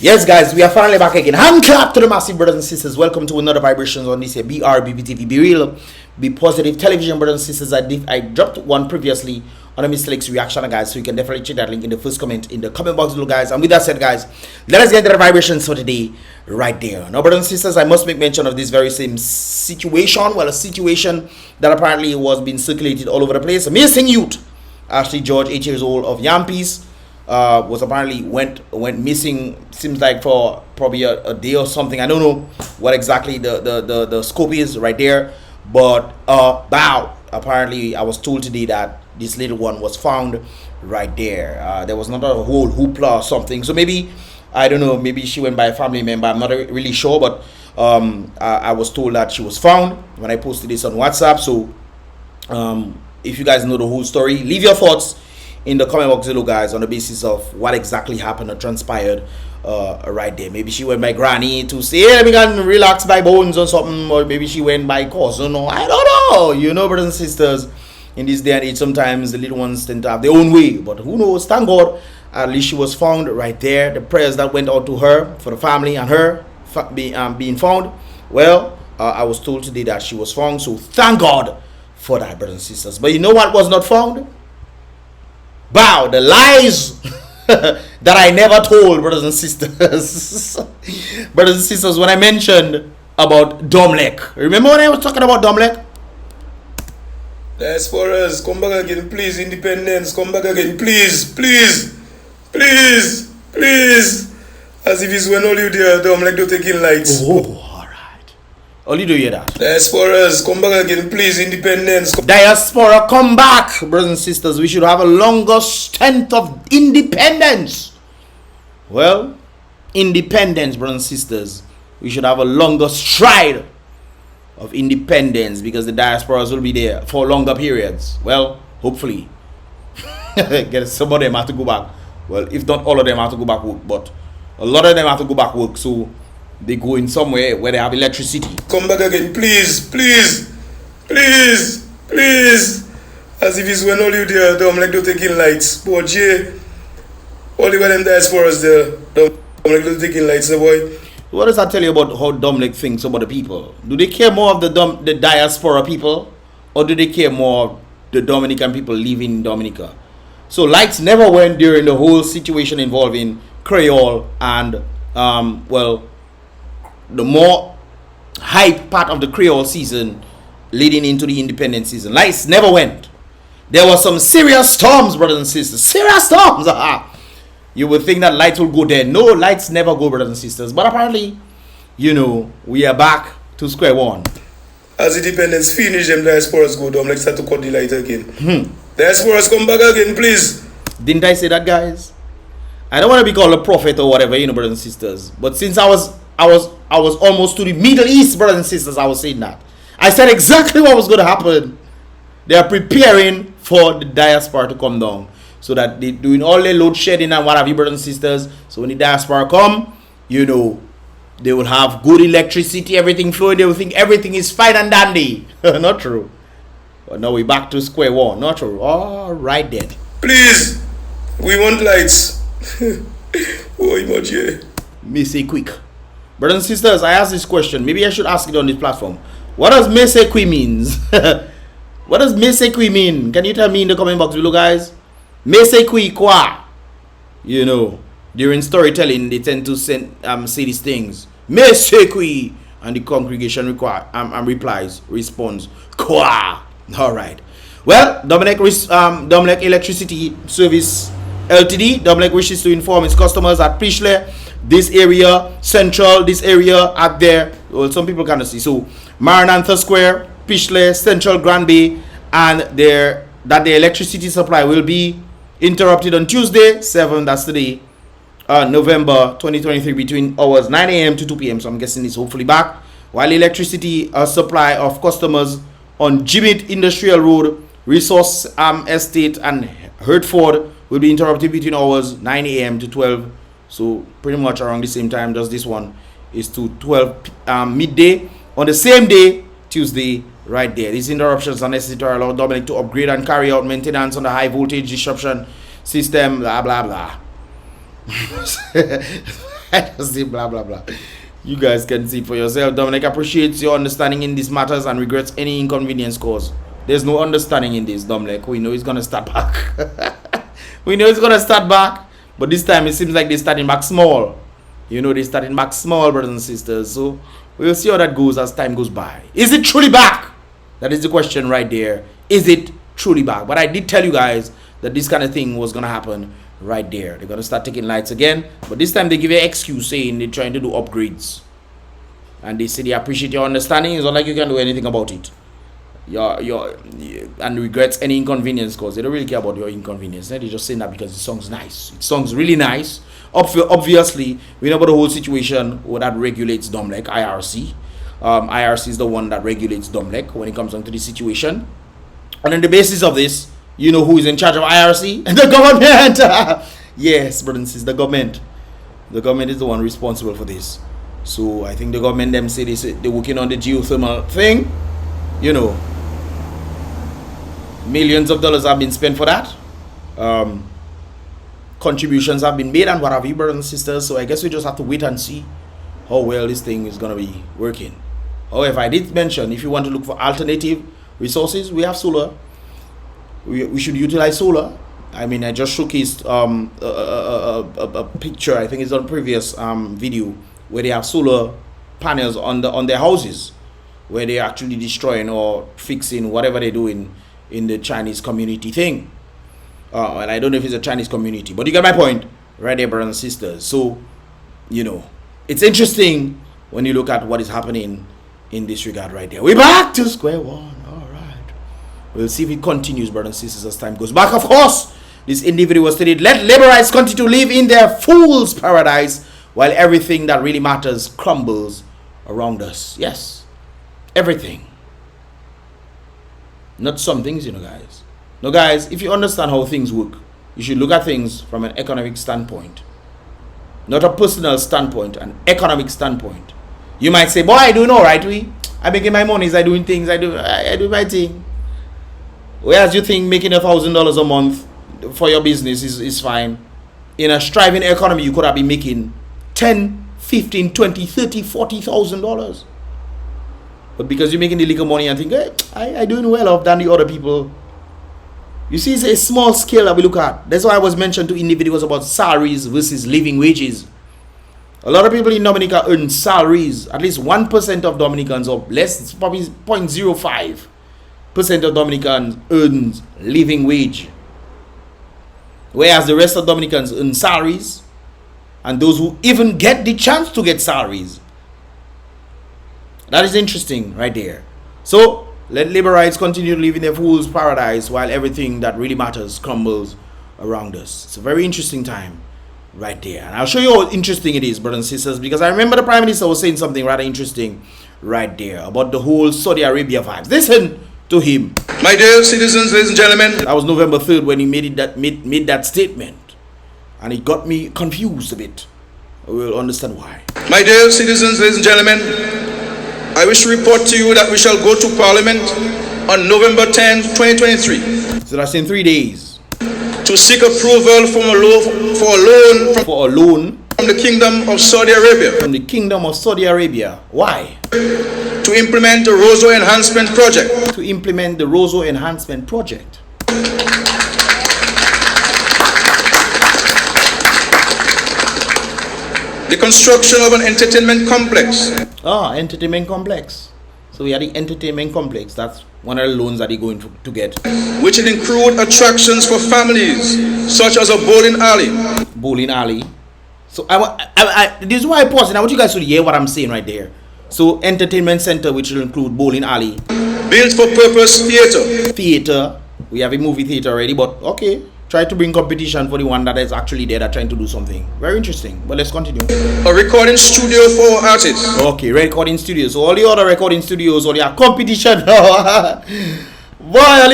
Yes, guys, we are finally back again. Hand clap to the massive brothers and sisters. Welcome to another vibrations on this here BrBpTV. Be real, be positive television, brothers and sisters. I dropped one previously on a Mr. Lake's reaction, guys, so you can definitely check that link in the first comment in the comment box below, guys. And with that said, guys, let us get into the vibrations for today right there. Now, brothers and sisters, I must make mention of this very same situation. Well, a situation that apparently was being circulated all over the place. A missing youth, Ashley George, 8 years old, of Yampies, was apparently went missing. Seems like for probably a day or something. I don't know what exactly the scope is right there, but apparently I was told today that this little one was found right there. There was not a whole hoopla or something, so maybe, I don't know, maybe she went by a family member. I'm not really sure, but I was told that she was found when I posted this on WhatsApp. So if you guys know the whole story, leave your thoughts in the comment box below, guys, on the basis of what exactly happened or transpired right there. Maybe she went by granny to say, hey, let me go and relax my bones or something, or maybe she went by cousin, or I don't know. You know, brothers and sisters, in this day and age, sometimes the little ones tend to have their own way, but who knows? Thank God, at least she was found right there. The prayers that went out to her, for the family and her being found, well, I was told today that she was found, so thank God for that, brothers and sisters. But you know what was not found? Wow, the lies that I never told, brothers and sisters. Brothers and sisters, when I mentioned about Domlek, remember when I was talking about Domlek? That's for us. Come back again, please. Independence, come back again, please, please, please, please. As if it's when all you do, Domlek do taking lights. Oh, all right. All you do hear that? That's for us. Come back again, please. Independence. Diaspora, come back, brothers and sisters. We should have a longer strength of independence. Well, independence, brothers and sisters. We should have a longer stride of independence, because the diasporas will be there for longer periods. Well, hopefully. Some of them have to go back. Well, if not all of them have to go back work, but a lot of them have to go back work, so they go in somewhere where they have electricity. Come back again, please, please, please, please. As if it's when all you do, Domlek do taking lights. But yeah, only when them diasporas there, Domlek do taking lights, the boy. What does that tell you about how Domlek thinks about the people? Do they care more of the diaspora people, or do they care more of the Dominican people living in Dominica? So lights never went during the whole situation involving Creole and well, the more hype part of the Creole season leading into the independent season. Lights never went. There were some serious storms, brothers and sisters. Serious storms. You would think that lights will go there. No, lights never go, brothers and sisters. But apparently, you know, we are back to square one. As independence finish, them diasporas go down. Let's start to cut the light again. Diasporas, come back again, please. Didn't I say that, guys? I don't want to be called a prophet or whatever, you know, brothers and sisters. But since I was almost to the Middle East, brothers and sisters, I was saying that. I said exactly what was going to happen. They are preparing for the diaspora to come down, so that they're doing all their load shedding and what have you, brothers and sisters. So when the diaspora come, you know, they will have good electricity, everything flowing. They will think everything is fine and dandy. Not true. But now we're back to square one. Not true. All right then. Please, we want lights. Oh, much, yeah. Me say quick. Brothers and sisters, I asked this question. Maybe I should ask it on this platform. What does Mesekwi means? What does Mesekwi mean? Can you tell me in the comment box below, guys? Mesekwi kwa. You know, during storytelling, they tend to say these things. Mesekwi. And the congregation responds kwa. All right. Well, Domlek Electricity Service Ltd. Domlek wishes to inform its customers at Pishle, this area, Central, this area, at there. Well, some people cannot see. So, Maranatha Square, Pishle, Central, Grand Bay, and that the electricity supply will be interrupted on Tuesday, 7, that's today, November 2023, between hours 9 a.m. to 2 p.m. So I'm guessing it's hopefully back. While electricity supply of customers on Jimit Industrial Road, Resource Estate, and Hertford will be interrupted between hours 9 a.m. to 12. So pretty much around the same time. Just this one is to 12 midday on the same day, Tuesday, right there. These interruptions are necessary to allow Dominic to upgrade and carry out maintenance on the high voltage disruption system, blah blah blah. I just say blah blah blah. You guys can see for yourself. Dominic appreciates your understanding in these matters and regrets any inconvenience caused. There's no understanding in this, Dominic. We know he's gonna start back. We know he's gonna start back, but this time it seems like they're starting back small. You know, they're starting back small, brothers and sisters. So we'll see how that goes as time goes by. Is it truly back? That is the question right there. Is it truly back? But I did tell you guys that this kind of thing was gonna happen right there. They're gonna start taking lights again, but this time they give you an excuse saying they're trying to do upgrades, and they say they appreciate your understanding. It's not like you can do anything about it. And regrets any inconvenience caused. They don't really care about your inconvenience. They're just saying that because the song's nice. It song's really nice. Obviously, we know about the whole situation that regulates Domlek, IRC. IRC is the one that regulates Domlek when it comes down to the situation. And on the basis of this, you know who is in charge of IRC? The government! Yes, brothers and sisters, the government. The government is the one responsible for this. So I think the government them say they're working on the geothermal thing. You know, millions of dollars have been spent for that. Contributions have been made and what have you, brothers and sisters. So I guess we just have to wait and see how well this thing is going to be working. However, I did mention if you want to look for alternative resources, we have solar. We should utilize solar. I mean, I just showcased a picture, I think it's on previous video, where they have solar panels on their houses, where they're actually destroying or fixing whatever they're doing in the Chinese community thing. And I don't know if it's a Chinese community, but you get my point right there, brothers and sisters. So, you know, it's interesting when you look at what is happening in this regard right there. We're back to square one. All right. We'll see if it continues, brothers and sisters, as time goes back. Of course, this individual stated, let liberals continue to live in their fool's paradise while everything that really matters crumbles around us. Yes. Everything. Not some things, you know, guys. No, guys, if you understand how things work, you should look at things from an economic standpoint. Not a personal standpoint, an economic standpoint. You might say, boy, I do know, right? I'm making my money, I doing things, I do my thing. Whereas you think making $1,000 a month for your business is fine. In a striving economy, you could have been making $10, $15, $20, $30, $40,000. But because you're making the little money and think, hey, I doing well off than the other people. You see, it's a small scale that we look at. That's why I was mentioned to individuals about salaries versus living wages. A lot of people in Dominica earn salaries. At least 1% of Dominicans, or less, it's probably 0.05% of Dominicans earns living wage. Whereas the rest of Dominicans earn salaries. And those who even get the chance to get salaries. That is interesting right there. So, let liberals continue to live in their fool's paradise while everything that really matters crumbles around us. It's a very interesting time right there. And I'll show you how interesting it is, brothers and sisters, because I remember the Prime Minister was saying something rather interesting right there about the whole Saudi Arabia vibes. Listen to him. My dear citizens, ladies and gentlemen. That was November 3rd when he made that statement. And it got me confused a bit. We'll understand why. My dear citizens, ladies and gentlemen, I wish to report to you that we shall go to Parliament on November 10, 2023. So that's in 3 days. To seek approval for a loan from the Kingdom of Saudi Arabia. From the Kingdom of Saudi Arabia. Why? To implement the Roseau Enhancement Project. To implement the Roseau Enhancement Project. The construction of an entertainment complex. Entertainment complex. So we have the entertainment complex. That's one of the loans that they're going to get. Which will include attractions for families, such as a bowling alley. Bowling alley. So this is why I pause, and I want you guys to hear what I'm saying right there. So entertainment center, which will include bowling alley. Built for purpose theater. Theater. We have a movie theater already, but okay. Try to bring competition for the one that is actually there that trying to do something. Very interesting. But let's continue. A recording studio for artists. Okay, recording studio. So all the other recording studios, all the competition. Boy,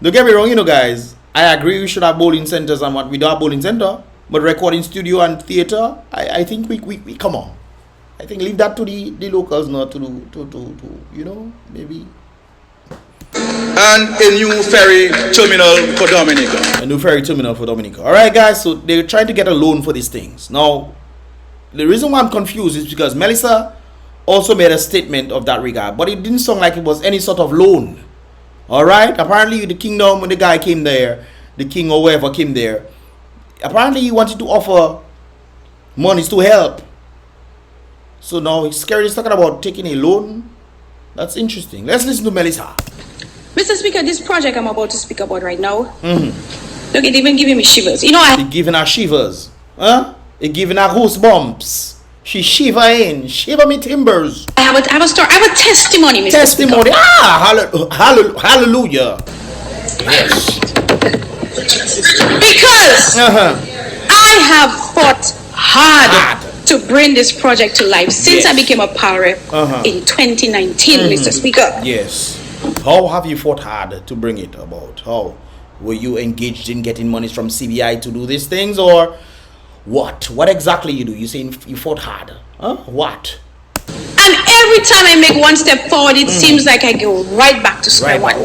don't get me wrong, you know, guys. I agree we should have bowling centers and what we don't have bowling center. But recording studio and theater, I think we come on. I think leave that to the locals not to you know, maybe. And a new ferry terminal for Dominica. A new ferry terminal for Dominica. All right, guys. So they're trying to get a loan for these things. Now, the reason why I'm confused is because Melissa also made a statement of that regard, but it didn't sound like it was any sort of loan. All right. Apparently, the kingdom, when the guy came there, the king or whoever came there, apparently he wanted to offer monies to help. So now SKERRIT is talking about taking a loan. That's interesting. Let's listen to Melissa. Mr. Speaker, this project I'm about to speak about right now, look, it even giving me shivers. You know, It giving her shivers. Huh? It giving her goosebumps. She shivering. Shiver me timbers. I have a story. I have a testimony, Mr. Testimony. Speaker. Hallelujah. Yes. Because I have fought hard to bring this project to life since I became a power rep in 2019, Mr. Speaker. Yes. How have you fought hard to bring it about? How? Were you engaged in getting monies from CBI to do these things, or what? What exactly you do? You saying you fought hard? Huh? What? And every time I make one step forward, it seems like I go right back to square one.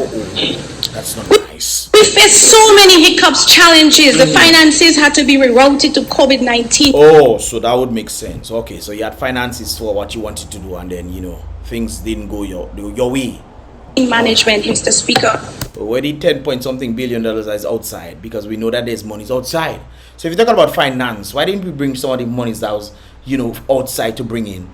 That's not nice. We faced so many hiccups, challenges. The finances had to be rerouted to COVID-19. Oh, so that would make sense. Okay, so you had finances for what you wanted to do, and then, you know, things didn't go your way. Management, Mr. Speaker. Where the 10-point-something billion is outside, because we know that there's monies outside. So if you're talking about finance, why didn't we bring some of the monies that was, you know, outside to bring in?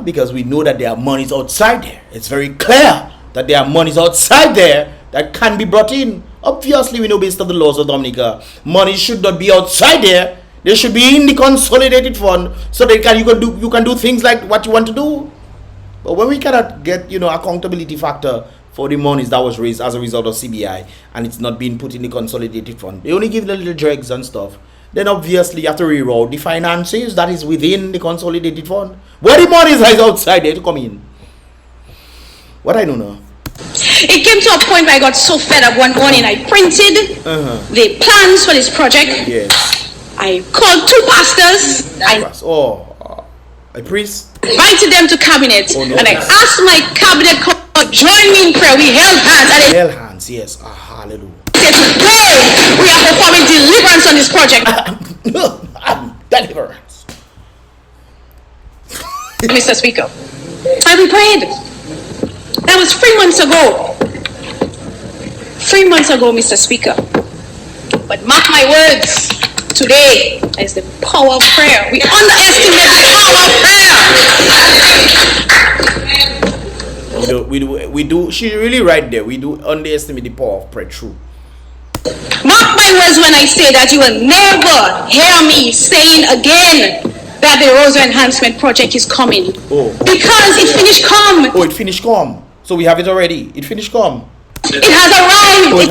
Because we know that there are monies outside there. It's very clear that there are monies outside there that can be brought in. Obviously, we know based on the laws of Dominica, money should not be outside there. They should be in the consolidated fund, so that you can do things like what you want to do. But when we cannot get, you know, accountability factor for the monies that was raised as a result of CBI, and it's not being put in the consolidated fund, they only give the little dregs and stuff. Then obviously you have to reroute the finances that is within the consolidated fund. Where the money is outside there to come in. What I don't know. It came to a point where I got so fed up one morning. I printed the plans for this project. Yes. I called 2 pastors. I a priest. invited them to cabinet, Oh, no, and I yes. asked my cabinet to join me in prayer. We held hands, and they Hell hands, yes. Hallelujah. said, "Today we are performing deliverance on this project." Deliverance. Mr. Speaker, so we prayed. That was 3 months ago. 3 months ago, Mr. Speaker. But mark my words, today is the power of prayer. We underestimate the power of prayer. We do. She really right there. We do underestimate the power of prayer. True. Mark my words when I say that you will never hear me saying again that the Rosa Enhancement Project is coming. Oh. Because it finished come. Oh, it finished come. So we have it already. It finished come. It has arrived. Oh, it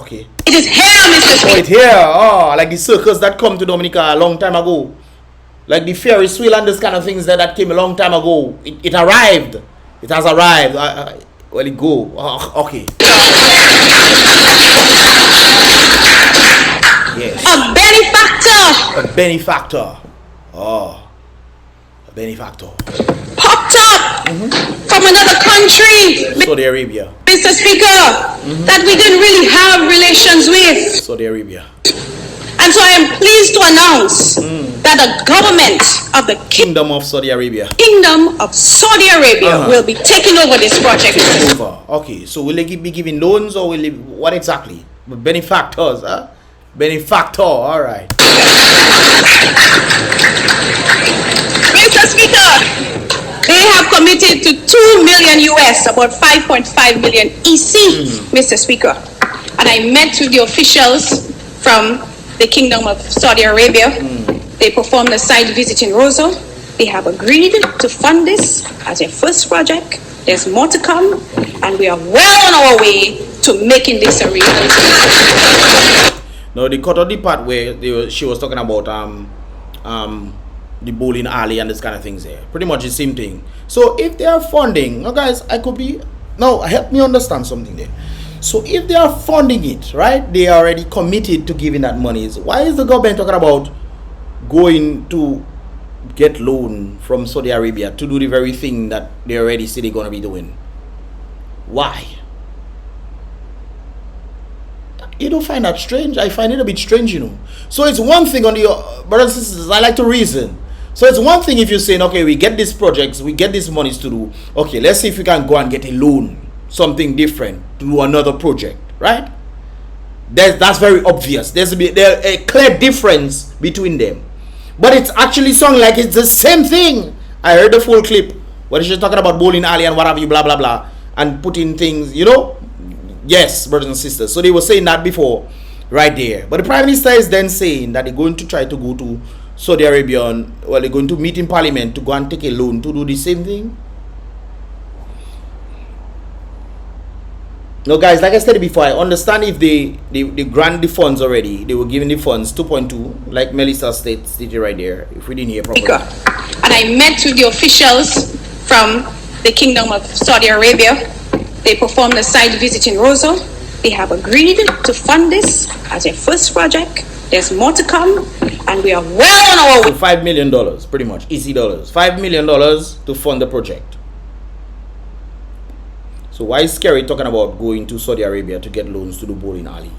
okay. It is here, Mr. Oh, Speaker. it here. Oh, like the circus that come to Dominica a long time ago. Like the Ferris wheel and this kind of things that came a long time ago. It arrived. It has arrived. Well, it go. Okay. Yes. A benefactor A benefactor. Oh. A benefactor. popped up from another country, Saudi Arabia. Mr. Speaker, that we didn't really have relations with. Saudi Arabia. And so I am pleased to announce that the government of the Kingdom of Saudi Arabia. Kingdom of Saudi Arabia will be taking over this project. Over. Okay, so will they be giving loans, or will they, what exactly? Benefactors, huh? Benefactor, alright. Mr. Speaker, they have committed to 2 million US, about 5.5 million EC, Mr. Speaker. And I met with the officials from the Kingdom of Saudi Arabia. They performed a site visit in Roseau. They have agreed to fund this as a first project. There's more to come, and we are well on our way to making this a reality. Now they cut out the part where she was talking about the bowling alley and this kind of things there. Pretty much the same thing. So if they are funding, now guys, help me understand something there. So if they are funding it, right, they are already committed to giving that money. So why is the government talking about going to get loan from Saudi Arabia to do the very thing that they already say they're going to be doing? Why? You don't find that strange? I find it a bit strange, you know. So it's one thing on the brothers and sisters, I like to reason. So it's one thing if you're saying, okay, we get these projects, we get these monies to do. Okay, let's see if we can go and get a loan, something different to do another project, right? That's very obvious. There's a clear difference between them. But it's actually sounding like it's the same thing. I heard the full clip where she's talking about bowling alley and what have you, blah, blah, blah, and putting things, you know. Yes, brothers and sisters. So they were saying that before, right there. But the Prime Minister is then saying that they're going to try to go to Saudi Arabia and, well, they're going to meet in Parliament to go and take a loan to do the same thing. No, guys, like I said before, I understand if they grant the funds already. They were giving the funds 2.2, like Melissa stated right there, if we didn't hear properly. And I met with the officials from the Kingdom of Saudi Arabia. They performed a site visit in Roseau. They have agreed to fund this as a first project. There's more to come, and we are well on our way. So $5 million, pretty much, easy dollars. $5 million to fund the project. So why is SKERRIT talking about going to Saudi Arabia to get loans to do bowling alley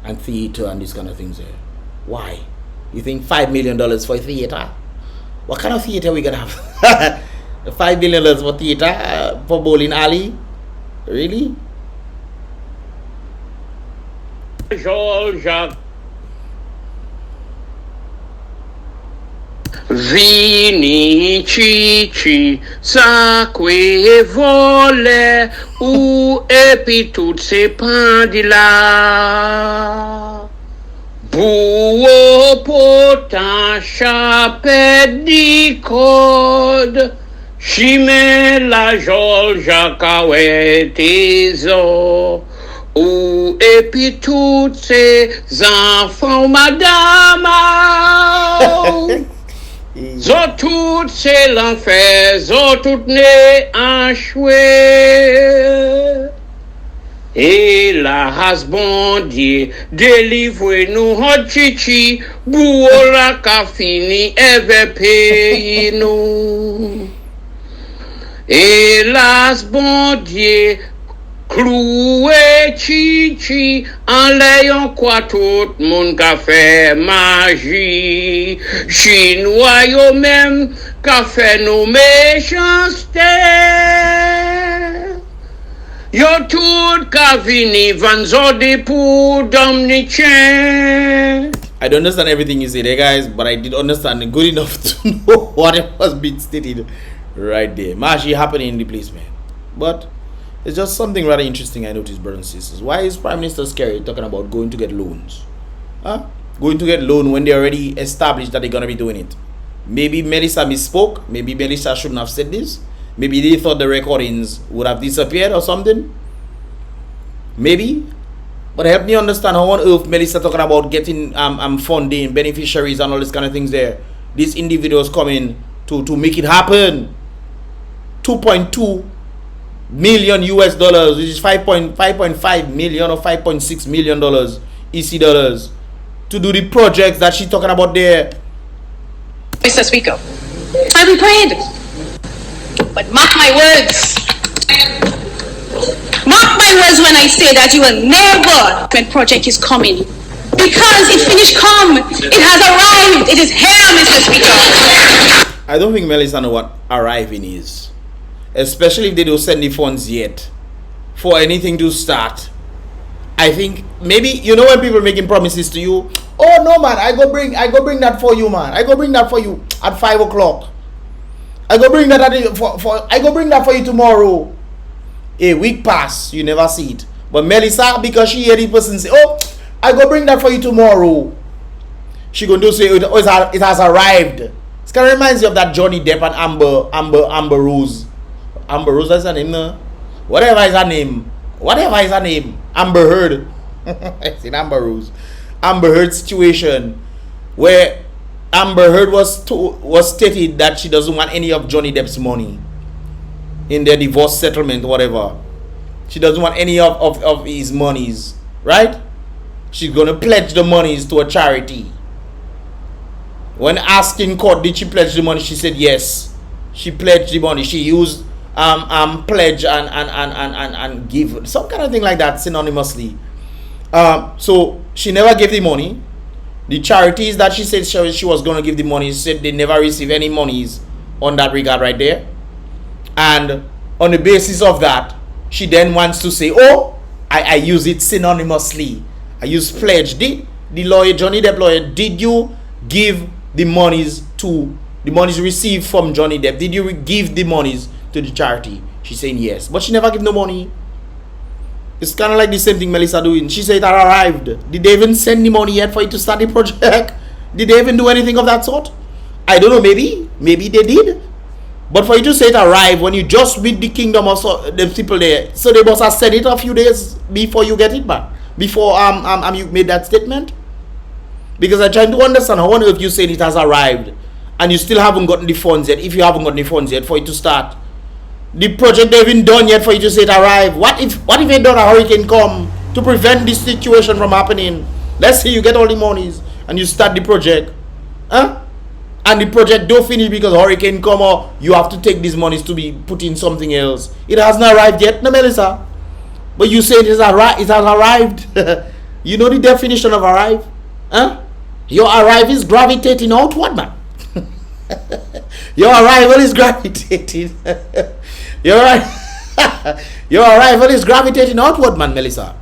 and theater and these kind of things there? Why? You think $5 million for a theater? What kind of theater we gonna have? $5 million for theater for bowling alley? Really? Georgia. Vini cici sacque vole ou epi tout se pandi là. Buo potin chapet di code. Chime la Georgia kawe tezo. Ou epi tout ces enfants madame. Zo tout c'est l'enfer, zo tout né en chouet. Et la has bon Dieu, délivre-nous, hot chichi, bouola ka fini, eve pays nous. Et las bon Dieu, cloué chichi, en l'ayant quoi tout moun ka fait magie. Chinois yo même ka fait nos méchancetés. Yo tout ka vini vanzo de pou domnicien. I don't understand everything you say there, guys, but I did understand good enough to know what was being stated right there. Magie happening in the place, man. But it's just something rather interesting I noticed, brothers and sisters. Why is Prime Minister SKERRIT talking about going to get loans? Huh? Going to get loan when they already established that they're going to be doing it. Maybe Melissa misspoke. Maybe Melissa shouldn't have said this. Maybe they thought the recordings would have disappeared or something. Maybe. But help me understand how on earth Melissa talking about getting funding, beneficiaries and all these kind of things there. These individuals coming to make it happen. 2.2 million US dollars, which is 5.5 million or 5.6 million dollars EC dollars to do the projects that she's talking about there. Mr. Speaker, I be prayed. But mark my words. Mark my words when I say that you will never when project is coming. Because it finished come. It has arrived. It is here, Mr. Speaker. I don't think Melissa know what arriving is. Especially if they don't send the funds yet for anything to start. I think maybe, you know, when people making promises to you, oh no man, I go bring that for you, man. I go bring that for you at 5 o'clock. I go bring that I go bring that for you tomorrow. A week pass, you never see it. But Melissa, because she hear the person say, oh, I go bring that for you tomorrow, she gonna do say, oh, it has arrived. It kind of reminds you of that Johnny Depp and Amber Rose. Amber Rose, that's her name, no? Whatever is her name. Amber Heard. I said Amber Rose. Amber Heard situation where Amber Heard was stated that she doesn't want any of Johnny Depp's money in their divorce settlement, whatever. She doesn't want any of his monies, right? She's gonna pledge the monies to a charity. When asked in court, did she pledge the money? She said yes. She pledged the money. She used pledge and give, some kind of thing like that synonymously. So she never gave the money. The charities that she said she was going to give the money said they never received any monies on that regard right there. And on the basis of that, she then wants to say, oh, I use it synonymously. I use pledge. Did the lawyer, Johnny Depp lawyer, did you give the monies received from Johnny Depp? Did you give the monies to the charity? She's saying yes. But she never give no money. It's kind of like the same thing Melissa doing. She said it arrived. Did they even send the money yet for you to start the project? Did they even do anything of that sort? I don't know, maybe they did. But for you to say it arrived when you just meet the kingdom of the people there, so they must have said it a few days before you get it back, before you made that statement. Because I'm trying to understand how on earth you saying it has arrived and you still haven't gotten the funds yet. If you haven't gotten the funds yet for it to start the project, they've been done yet for you to say it arrived. What if they done a hurricane come to prevent this situation from happening? Let's say you get all the monies and you start the project, and the project don't finish because hurricane come, or you have to take these monies to be put in something else. It has not arrived yet, no, Melissa. But you say it has arrived. You know the definition of arrive? Your arrival is gravitating outward, man. Your arrival is gravitating. Your arrival is gravitating outward, man, Melissa.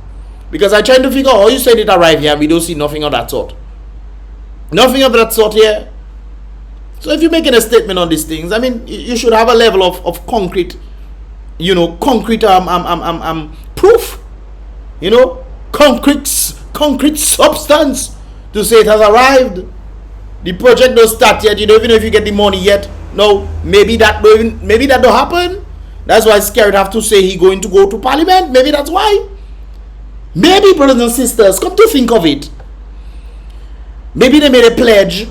Because I trying to figure out how you said it arrived here. We don't see nothing of that sort. Nothing of that sort here. So if you're making a statement on these things, I mean, you should have a level of concrete, proof, concrete substance to say it has arrived. The project don't start yet. You don't even know if you get the money yet. No, maybe that don't happen. That's why SKERRIT have to say he going to go to Parliament. Maybe that's why. Maybe, brothers and sisters, come to think of it, maybe they made a pledge,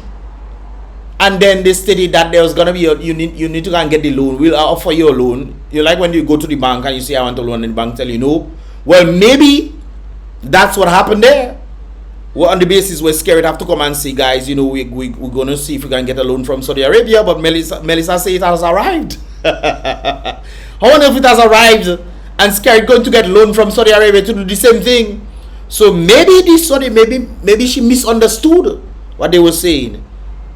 and then they stated that there was gonna be you need to go and get the loan. We'll offer you a loan. You like when you go to the bank and you say I want a loan, and the bank tell you no. Well, maybe that's what happened there. Well, on the basis where SKERRIT have to come and say, guys, we're going to see if we can get a loan from Saudi Arabia, but Melissa say it has arrived. How on earth it has arrived and SKERRIT going to get loan from Saudi Arabia to do the same thing? So maybe she misunderstood what they were saying.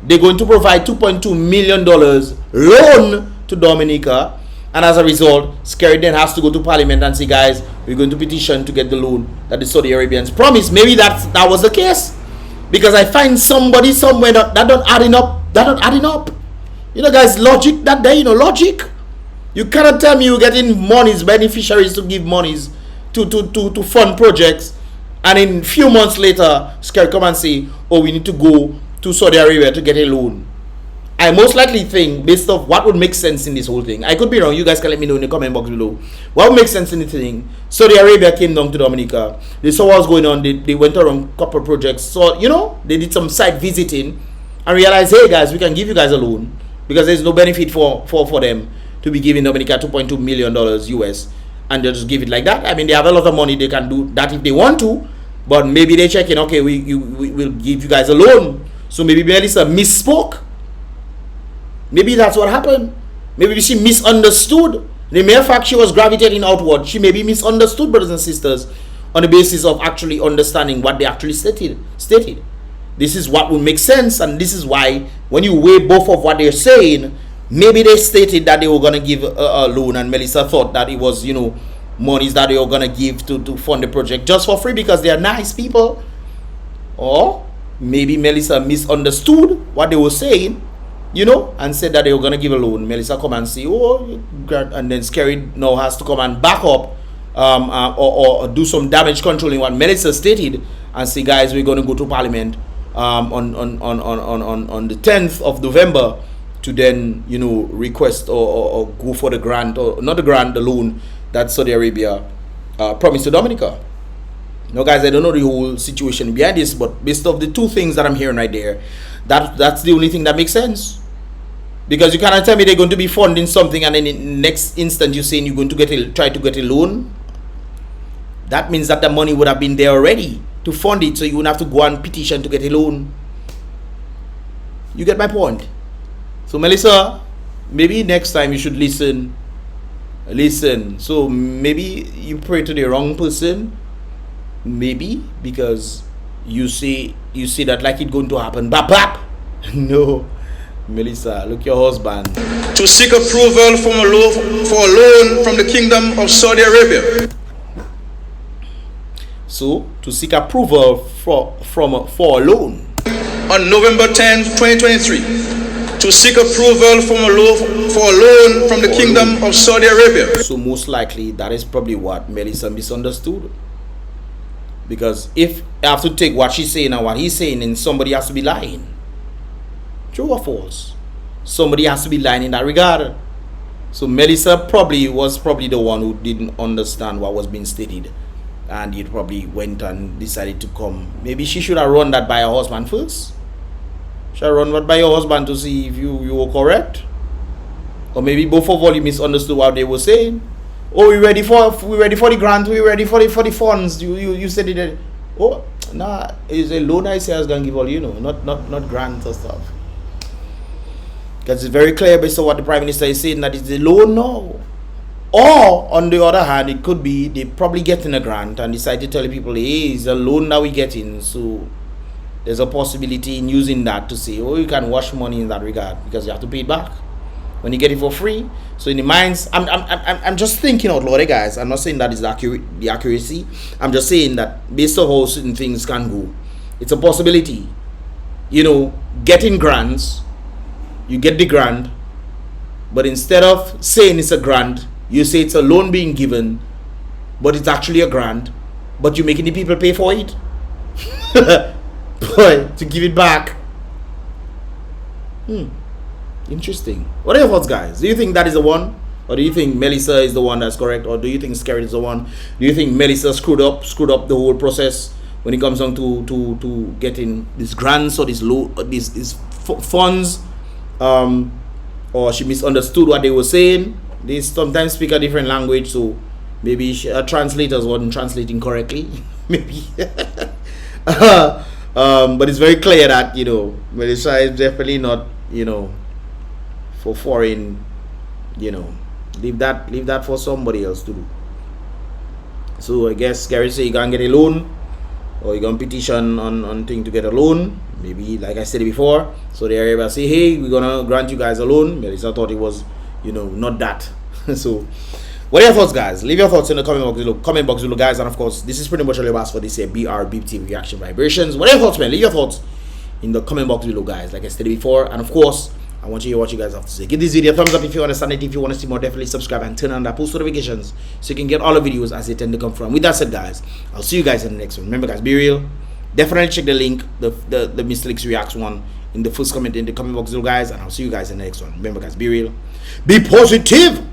They're going to provide $2.2 million loan to Dominica, and as a result, SKERRIT then has to go to Parliament and say, guys, we're going to petition to get the loan that the Saudi Arabians promised. Maybe that was the case, because I find somebody somewhere that don't adding up. Guys, logic that day. Logic. You cannot tell me you're getting monies, beneficiaries to give monies to fund projects, and in few months later, SKERRIT come and say, oh, we need to go to Saudi Arabia to get a loan. I most likely think, based off what would make sense in this whole thing, I could be wrong, you guys can let me know in the comment box below, what would make sense in the thing. Saudi Arabia came down to Dominica, they saw what was going on, they went around copper projects, so they did some site visiting and realized, hey guys, we can give you guys a loan, because there's no benefit for them to be giving Dominica $2.2 million US, and they'll just give it like that. I mean, they have a lot of money, they can do that if they want to, but maybe they're checking, okay, we'll give you guys a loan. So maybe Melissa misspoke. Maybe that's what happened. Maybe she misunderstood. The mere fact she was gravitating outward, she maybe misunderstood, brothers and sisters, on the basis of actually understanding what they actually stated. This is what would make sense, and this is why when you weigh both of what they're saying, maybe they stated that they were going to give a loan, and Melissa thought that it was, monies that they were going to give to fund the project just for free because they are nice people. Or maybe Melissa misunderstood what they were saying, and said that they were going to give a loan. Melissa come and say, oh, and then SKERRIT now has to come and back up or do some damage controlling what Melissa stated and say, guys, we're going to go to Parliament on the 10th of November to then, request or go for the grant, or not the grant, the loan that Saudi Arabia promised to Dominica. Now, guys, I don't know the whole situation behind this, but based off the two things that I'm hearing right there, that's the only thing that makes sense. Because you cannot tell me they're going to be funding something and then in the next instant you're saying you're going to try to get a loan. That means that the money would have been there already to fund it, so you wouldn't have to go and petition to get a loan. You get my point. So Melissa, maybe next time you should listen. So maybe you pray to the wrong person, maybe, because you see that like it's going to happen. Bap. No, Melissa, look your husband. To seek approval for a loan from the Kingdom of Saudi Arabia. So to seek approval for a loan On November 10th, 2023. To seek approval for a loan from the Kingdom of Saudi Arabia. So most likely that is probably what Melissa misunderstood. Because if I have to take what she's saying and what he's saying, then somebody has to be lying. True or false? Somebody has to be lying in that regard. So Melissa was probably the one who didn't understand what was being stated, and he probably went and decided to come. Maybe she should have run that by her husband first. Shall run what by your husband to see if you were correct, or maybe both of you misunderstood what they were saying. Oh, we ready for the grant, we ready for the funds. You said it. Oh, nah, it's a loan I say I was gonna give all not grants or stuff. Because it's very clear based on what the Prime Minister is saying that it's a loan now. Or on the other hand, it could be they probably getting a grant and decide to tell people, hey, it's a loan that we getting, so there's a possibility in using that to say, oh, you can wash money in that regard because you have to pay it back when you get it for free. So in the minds, I'm just thinking out loud, guys. I'm not saying that is the accuracy. I'm just saying that based on how certain things can go, it's a possibility. Getting grants, you get the grant, but instead of saying it's a grant, you say it's a loan being given, but it's actually a grant, but you're making the people pay for it. Boy, to give it back. Interesting. What are your thoughts, guys? Do you think that is the one, or do you think Melissa is the one that's correct, or do you think SKERRIT is the one? Do you think Melissa screwed up the whole process when it comes down to getting these grants or these funds, or she misunderstood what they were saying? They sometimes speak a different language, so maybe translators weren't translating correctly. Maybe. But it's very clear that Melissa is definitely not for foreign. Leave that for somebody else to do. So I guess SKERRIT say you can get a loan, or you can petition on thing to get a loan. Maybe like I said before, so the area say, hey, we're gonna grant you guys a loan. Melissa thought it was not that. So what are your thoughts, guys? Leave your thoughts in the comment box below, guys. And of course, this is pretty much all your ask for this here BrBpTV reaction vibrations. What are your thoughts, man? Leave your thoughts in the comment box below, guys, like I said before. And of course, I want to hear what you guys have to say. Give this video a thumbs up if you understand it. If you want to see more, definitely subscribe and turn on that post notifications so you can get all the videos as they tend to come from. With that said, guys, I'll see you guys in the next one. Remember, guys, be real. Definitely check the link, the Mr. Leaks Reacts one in the first comment in the comment box below, guys, and I'll see you guys in the next one. Remember, guys, be real, be positive.